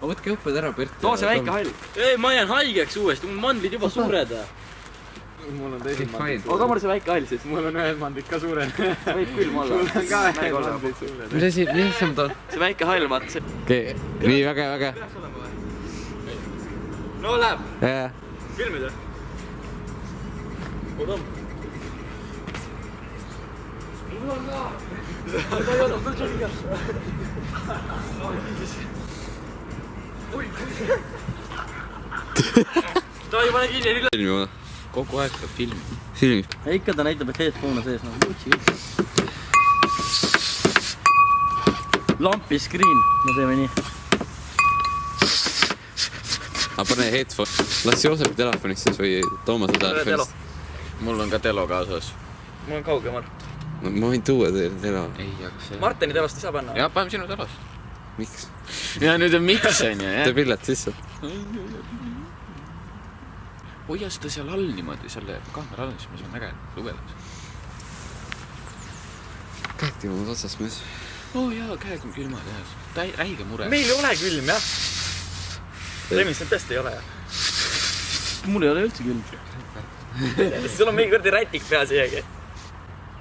Võtke õpped ära, Bert. Too see väike hall. Ei, ma jään haigeks uuesti, mul mandlid juba suured. Mul on teised mandlid. Aga mul see väike hall siis. Mul on ühed mandlid ka suured. Võib küll olla. Mul on ka ühed mandlid suured. Mis asi on tal? See väike hall, vaata see. Okei, nii, väga. No läheb. Jaa. Filmid või? Oodam. Mul on ka. Ta ei olnud, ta oli ka. Ta juba nägi kinni. Filmi või? Kogu aeg peab filmi. Filmi? Ja ikka ta näitab, et headphone sees. Lampi screen. Me teeme nii. Aga pane headphone. Las Joosepi telefonist siis või Toomase telefonist. Mul on ka telo kaasas. Mul on kaugemalt. No, ma võin tuua teile telo. Ei, aga see... Martini telost ei saa panna. Jaa, paneme sinu telost. Miks? Ja nüüd on miks, on ju, jah? Tee pillet sisse. Hoia seda seal all niimoodi, selle kaamera all, siis ma saan väga lugeda. Käed timunud otsast mees. Jaa, käed on külmad jah. Räige mure. Meil ei ole külm, jah. Remis, need tõesti ei ole, jah. Mul ei ole üldse külm. Sul on mingi kõrdi rätik peas isegi.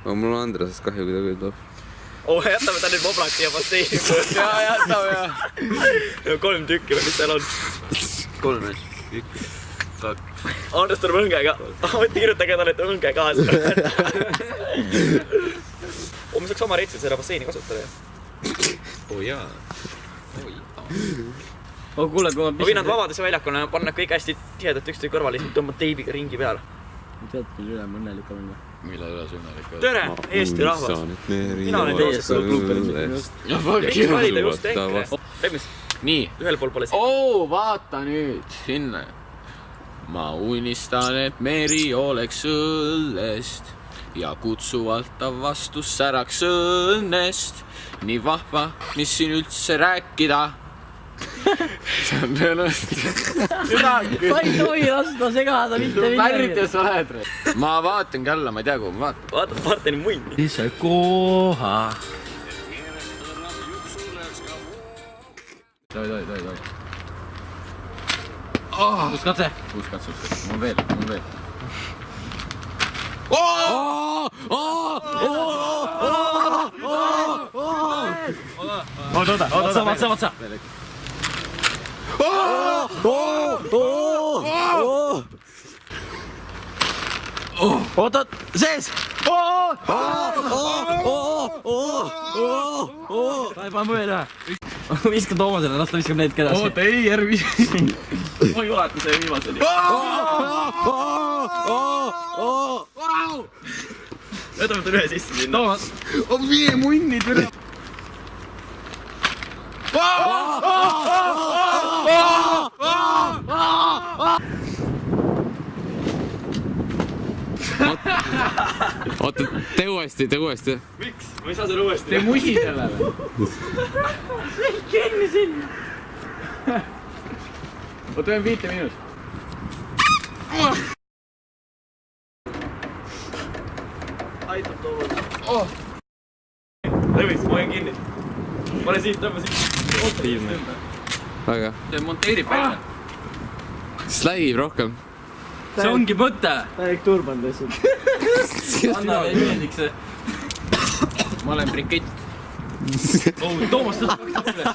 Mul on Andresest kahju, kui ta küll toob. Jätame ta nüüd Moblaki ja basseini. Jaa, jätame, jah. 3 tükki või mis seal on? 3 tükki. Andres tuleb õngega. Kirjutage talle, et õnge kaasa. Me saaks oma reitsil seda basseini kasutada. Jaa. Kuule, kui ma viin nad Vabaduse väljakule, panna kõik hästi tihedalt üksteise kõrvale, siis tõmbad teibiga ringi peale. Tead, mille üle ma õnnelik olen või? Mille üle sa õnnelik oled? Tere, Eesti rahvas! Mina olen teie Remis, nii. ühel pool pole siin. Vaata nüüd sinna. Ma unistan, et meri oleks õllest ja kutsuvalt ta vastu säraks õnnest. Nii vahva, mis siin üldse rääkida. See on tõenäoliselt. Sa ei tohi lasta segada mitte midagi. Märrides oled. Ma vaatan kalla, ma ei tea, kuhu ma vaatan. Vaata Martini munni. Ise koha. Toi. Kus katse? Kus katse? Mul veel. Otsa. Oot, sees! Paneme mööda. Viska Toomasele, las ta viskab need kedasi. Oot, ei, järvi. Ma juhatan see viimaseni. Võtame ta ühe sisse sinna. Toomas. Vii munnid üle. Oota, tee uuesti. Miks? Ma ei saa selle uuesti. Tee musi sellele. Kenni sinna. Oota, võin 5 minust. Aitab Toomas. Remis, ma olen kinni. Pane siit, tõmba siit. Väga. See monteerib välja. Släib rohkem. See ongi mõte. Täielik turban lihtsalt. Anna ei meeldiks see. Ma olen brikett. Toomas tõstab üles.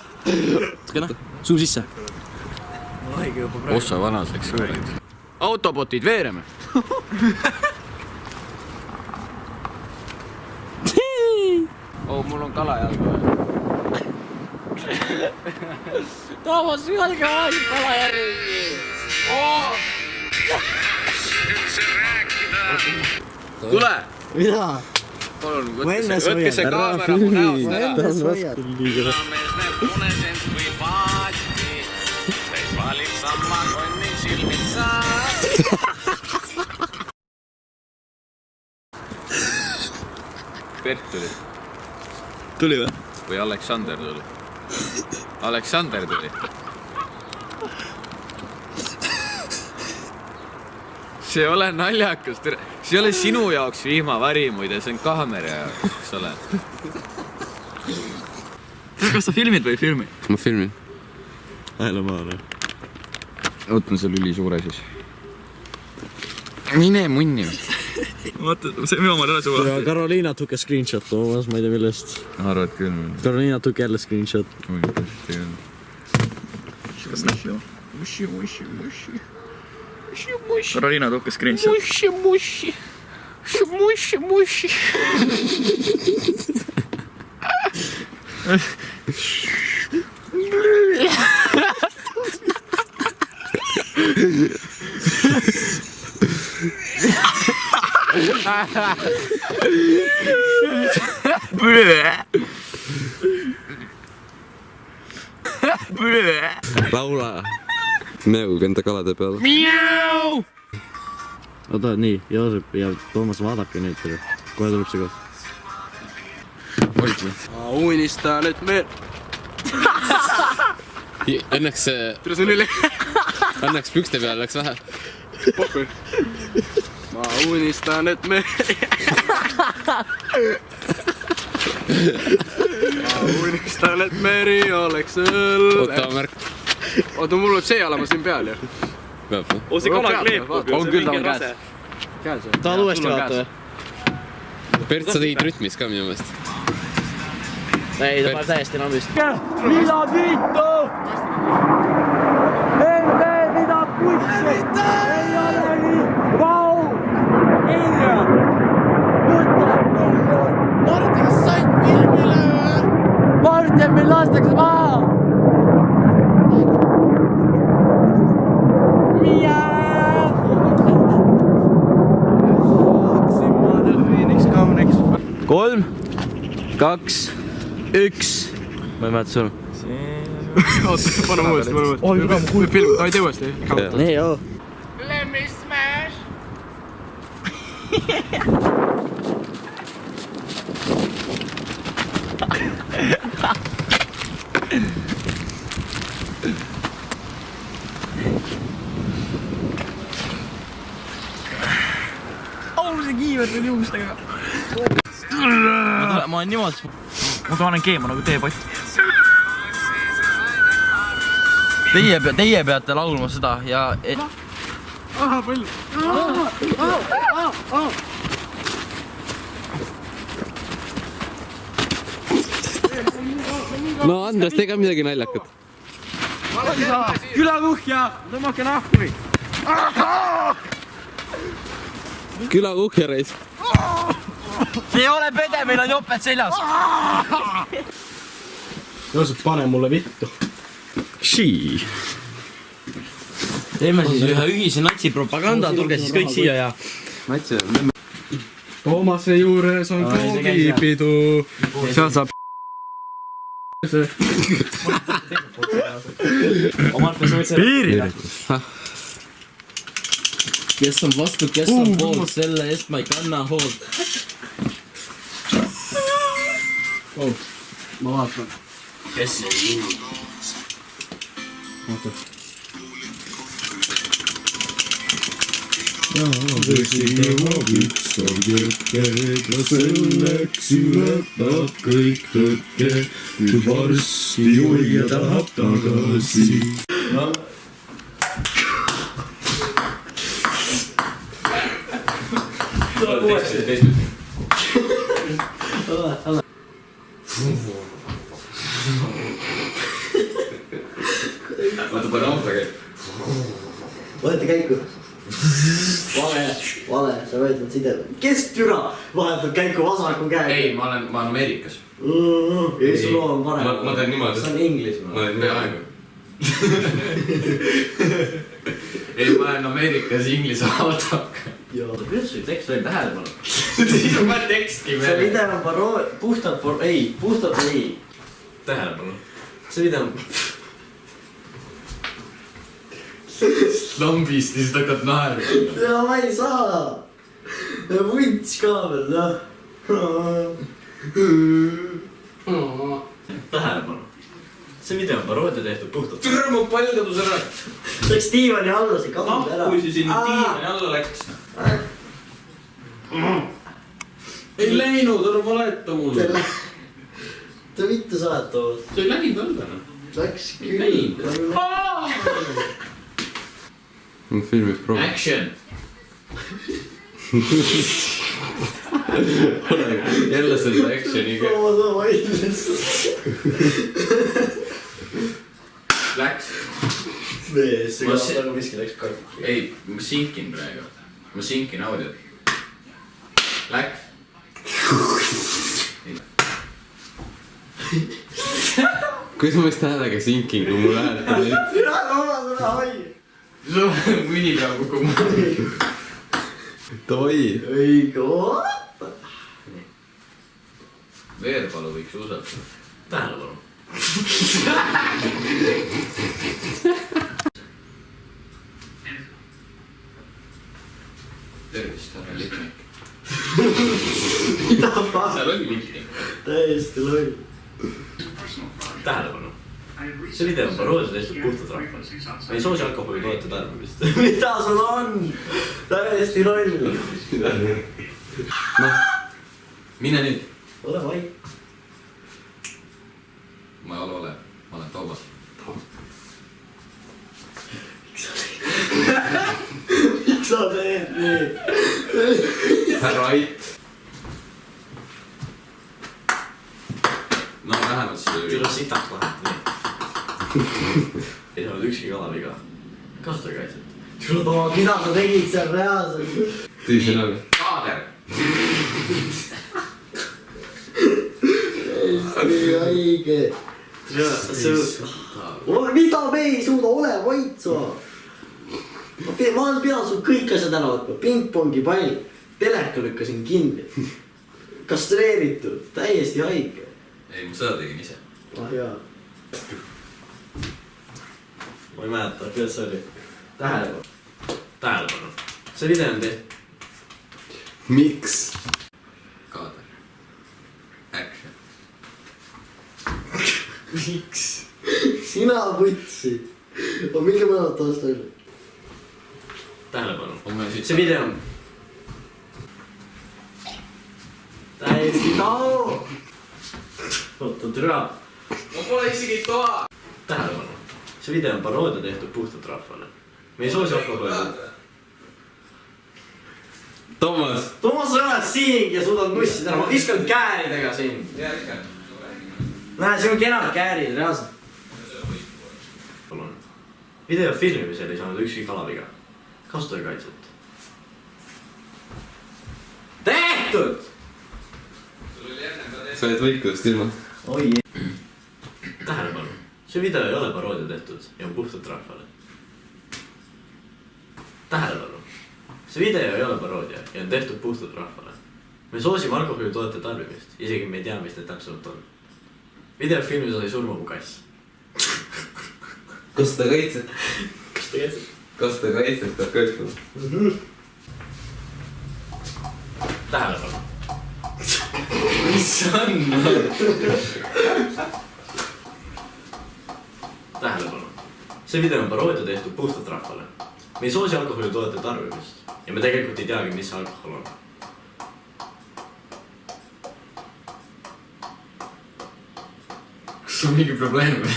Kena, suu sisse. Ossa vanas läks suureks. Autobotid veereme. Mul on kala jalga. Toomas, jalga aeg kala järgi. Tule! Mida? Palun, võtke see kaamera mu näost ära. Bert tuli. Tuli või? Või Aleksander tuli. Aleksander tuli. See ei ole naljakas, see ei ole sinu jaoks vihmavari muide, see on kaamera jaoks, eks ole. Kas sa filmid või ei filmi? Ma filmin. Aela maale. võtan selle ülisuure siis. Mine munni. Vaata, see minu omad ei ole suva. Ja Karoliina took a screenshot, Toomas, ma ei tea millest. Arvad küll. Karoliina took jälle screenshot. Karoliina took a screenshot. Mushi. Laula. Meug enda kalade peale. Oota, nii, Joosep ja Toomas, vaadake nüüd. Kohe tuleb see koht. Hoidli. Ma unistan, et me... Õnneks pükste peal läks vähe. Ma unistan, et me... Ma unistan, et meri oleks õlle. Oota, märk. Oota, mul võib see olema siin peal ju. Peab või? See kala kleepub. On küll, ta on käes. Tahad uuesti vaata või? Pert, sa tegid rütmis ka minu meelest. Ei, ta paneb täiesti nambist. Mida vittu? Ei tee mida putsi! Ei olegi! Vau! Inga! Võta! Martin, kas said filmile või? Martin, meil lastakse maha! Kolm, 2, 1. Ma ei mäleta sul. Oota, paneme uuesti. Või film, ta ei tee uuesti. Nii, joo. Let me smash! See kiivet veel juustega. Ma olen niimoodi. Ma panen keema nagu teepott. Teie peate laulma seda ja... Aha, palju. No Andres, tee ka midagi naljakat. Külakuhja! Tõmmake nahkuri! Külakuhja reis. See ei ole pede, meil on joped seljas. Joosep, pane mulle vittu. Teeme siis ühe ühise natsipropaganda, tulge siis kõik siia ja... Toomase juures on koogipidu. Seal saab... Piirile! Kes on vastu, kes on poolt, selle eest ma ei kanna hoolt. Ma vaatan. Kes see jõud? Vaata. Selleks ületab kõik tõkke, kui varsti juhja tahab tagasi. Võete käiku. Vale, sa võetad side. Kes türa vahetab käiku vasaku käega? Ei, ma olen Ameerikas. Ei, sul on parem. Ma teen niimoodi. See on Inglismaa. Ma teen peaaegu. Ei, ma olen Ameerikas Inglise autoga. Kuidas sul tekst oli tähelepanu? Siis on vaja tekstki See veel. video on puhtalt Tähelepanu. See video on... Lambist, siis hakkad naerma. Ja ma ei saa. Vunts ka veel, noh. Tähelepanu. See video on paroodia tehtud puhtalt. Türa mu palgadus ära. Läks diivani alla, see kadunud ära. Kui see sinna diivani alla läks. Ei läinud, ära valeta mulle. Ta mitte saad tood. See ei läinud alla. Läks küll. Filmis proovi. Action! Jälle selle actioniga. Toomas on vaidles. Läks. Mees, see kaob nagu miski läks karp. Ei, ma sinkin praegu. Ma sinkin audiot. Läks. Kuidas ma võiks häälega sinking, kui mul häält on nüüd? Sina Toomas on haige. Mõni peab kukkuma. Toi. Õige, oota. Veerpalu võiks usaldada. Tähelepanu. Tervist, härra Litnik. Mida ma? Seal oli Litnik. Täiesti loll. Tähelepanu. See video on paroodia tehtud puhtalt rahvale. Ma ei soosi alkoholi toeta tarbimist. Mida sul on? Täiesti loll. Noh, mine nüüd. Ole vaid. Ma ei ole, ma olen Toomas. Miks sa teed nii? Härra Ait. No vähemalt see oli. Tule sitaks vahelt, nii. Ei saanud ükski kalaviga. Kasutage kaitset. Tule Toomas, mida sa tegid seal reaalselt? Tõi sõnaga. Kaader. Täiesti haige. Mida me ei suuda, ole vait sa. Ma pean sul kõik asjad ära võtma. Pingpongi pall, teleka lükkasin kinni. Kastreeritud, täiesti haige. Ei, ma seda tegin ise. Ah jaa. Ma ei mäleta, kuidas see oli. Tähelepanu. Tähelepanu. See video on tehtud. Miks? Kaader. Action. Miks? Sina võtsid. Ma mingi mõned taast oli. Tähelepanu. See See video on Täiesti tao. oota, türa. Ma pole isegi toa. Tähelepanu. See video on paroodia tehtud puhtalt rahvale. Me ei soosi alkoholi. Toomas. Toomas, sa oled siin ja suudad nussida ära. Ma viskan kääridega siin. Näe, siin on kenad käärid, reaalselt. Palun. Video filmimisel ei saanud ükski kalaviga. Kasutage kaitset. Tehtud! Sa oled võiklust ilma. Oi. Tähelepanu. See video ei ole paroodia tehtud ja on puhtalt rahvale. Tähelepanu. See video ei ole paroodia ja on tehtud puhtalt rahvale. Me soosime alkoholi toodete tarbimist, isegi me ei tea, mis need täpsemalt on. Video filmis oli surma mu kass. Kas ta kaitset? Kas te jätsite? Kas ta kaitset peab kaitsma? Tähelepanu. Mis on? Tähelepanu. See video on paroodia tehtud puhtalt rahvale. Me ei soosi alkoholi toodete tarbimist ja me tegelikult ei teagi, mis alkohol on. Kas on mingi probleem või?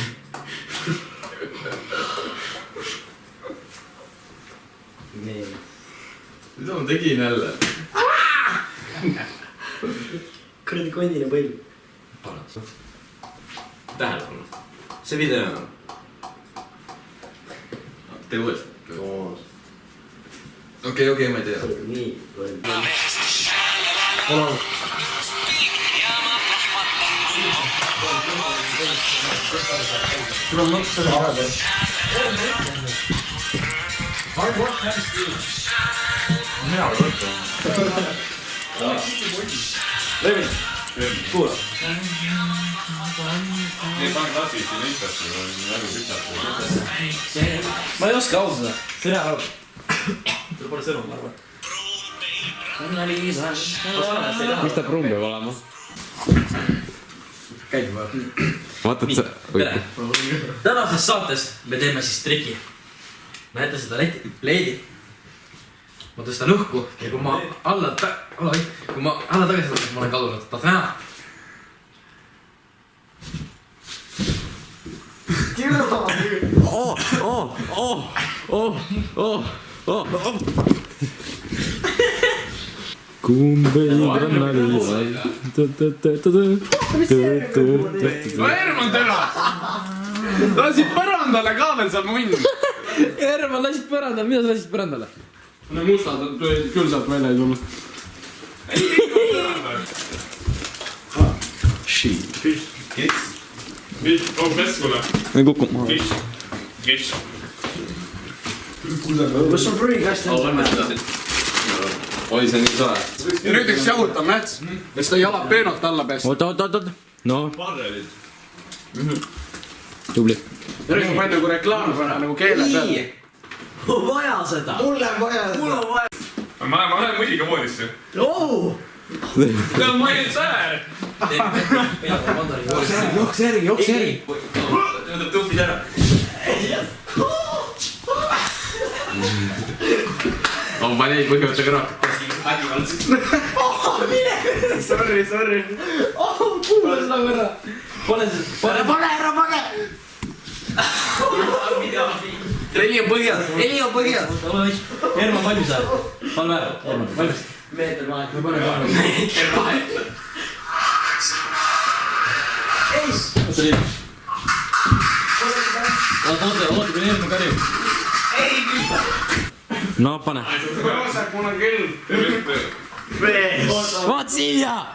Mida ma tegin jälle? Kuradi kondine põll. Tähelepanu. See video on... Tee uuesti. Toomas. Okei, ma ei tea. Nii, loll. Palun. Sul on mõttes ära teha. Hea võtta. Levi, kuula. Ei pane klassiti näitasse, kui on väga pitnad. Ma ei oska ausada. Sina arvad. Sul pole sõnum, ma arvan. Miks ta pruun peab olema? Käib juba. Vaatad sa... Tere. Tänases saates me teeme siis triki. Näete seda leedi. Ma tõstan õhku ja kui ma alla tagasi võtan, ma olen kadunud. Tahad näha? kumb ei rannalis. no Herman täna! Lasid põrandale ka veel seal munn! Herman lasid põrandale, mida sa lasid põrandale? Need mustad küll sealt välja ei tulnud. Shit. Mis? Oh, meskule. Ei kukku maha. Kiss. kus on prügikast on? oi, see on nii tore. Ja nüüd üks jahutab mäts. Ja seda jalad peenalt alla pesta. Oot. No. Tubli. Järgi on palju kui reklaam panna nagu keele peal. Mul on vaja seda. Mul on vaja. Ma lähen muidiga voodisse. Oo! See on Mail Säär. Joks järgi. Võtab tupid ära. ma neid põhjusega rahakas. Sorry. Kuule seda võrra. Pane ära, pane! Heli on põhjas. Herman, valmis sa? Palme ära. Herman, valmis. Meeter vahet. Me paneme. Meeter vahet. Oota nii. Oota, kui Herman karjub. No pane. Roosak, mul on kell. Vaat siia!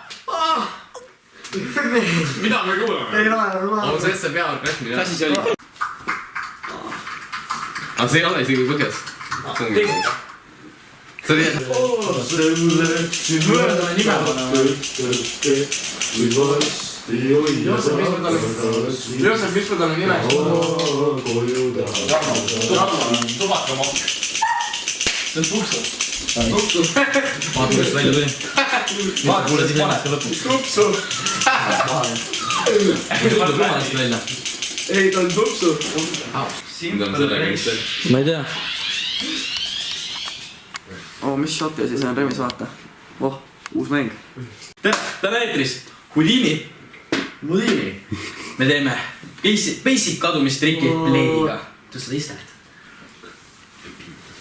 Mida me kuulame? Ei ole. on see peal krähmine. Kas siis oli? aga see ei ole isegi põhjas. see oli Võõrdame nime panema. Joosep, mis ma talle nimeks? Tubakamokk. See on tuksu. Vaata, kuidas välja tuli. Vaata, kuule siis paned ka lõpuks. Tupsu. Tuleb rumalast välja. Ei, ta on tupsu. mida on sellega nüüd. Ma ei tea. Mis šoti asi see on Remis, vaata. Uus mäng. Täna eetris Houdini. Me teeme basic kadumistriki pleediga. Tõsta istet.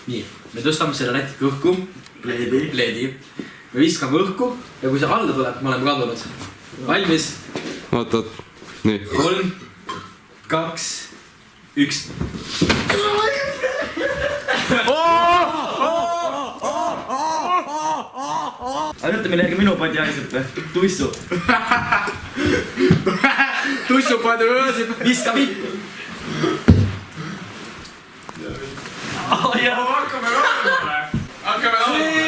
Nii, me tõstame selle nätike õhku. Pleedi. Me viskame õhku ja kui see alla tuleb, me oleme kadunud. Valmis? oot, nii. 3, 2, 1. Aga ütle meile järgi minu padi aiseb või? Tussu. Tussu padu öösib. Viska vipp. Hakkame laulma. Hakkame laulma.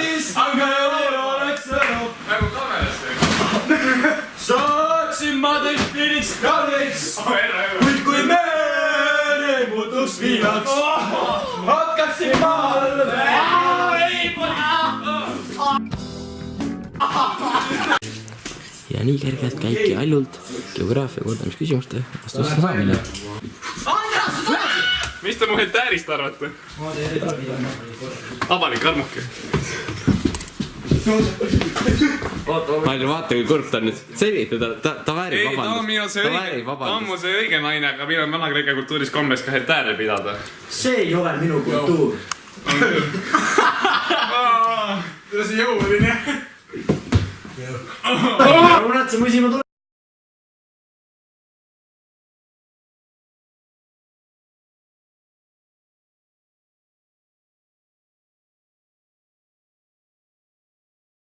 Nagu kamerast. Saaksin ma teist piiriks kalliks, kuid kui mere muutuks viinaks, hakkaksin malve. Ja nii kergelt käibki ainult geograafia kordamisküsimuste vastuste saamine. Mis te mu hentäärist arvate? Avalik armuke. Mail, vaata kui kurb ta on nüüd. Selgita, ta väärib Ei, ta on mu see õige naine, aga meil on vana-kreeka kultuuris kombes ka hentääre pidada. See ei ole minu kultuur. Kuidas see jõuline? Kurat, see musi ma tulen.